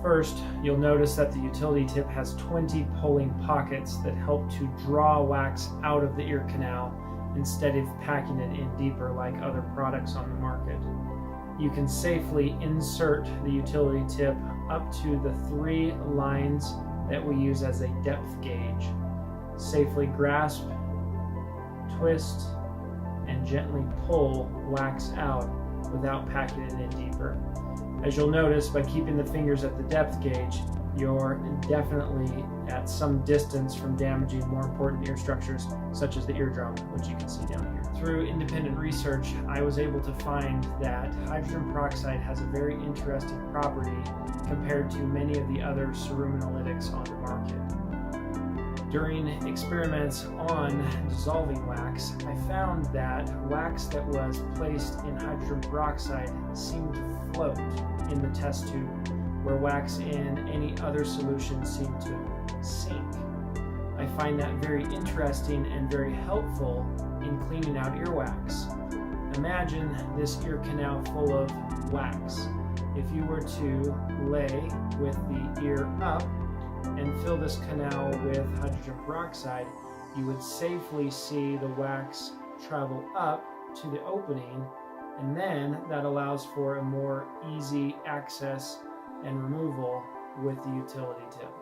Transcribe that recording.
First, you'll notice that the utility tip has 20 pulling pockets that help to draw wax out of the ear canal instead of packing it in deeper like other products on the market. You can safely insert the utility tip up to the 3 lines that we use as a depth gauge. Safely grasp, twist, and gently pull wax out without packing it in deeper. As you'll notice, by keeping the fingers at the depth gauge, you're definitely at some distance from damaging more important ear structures, such as the eardrum, which you can see down here. Through independent research, I was able to find that hydrogen peroxide has a very interesting property compared to many of the other ceruminolytics on the market. During experiments on dissolving wax, I found that wax that was placed in hydrogen peroxide seemed to float in the test tube, where wax in any other solution seemed to sink. I find that very interesting and very helpful in cleaning out earwax. Imagine this ear canal full of wax. If you were to lay with the ear up and fill this canal with hydrogen peroxide, you would safely see the wax travel up to the opening, and then that allows for a more easy access and removal with the utility tip.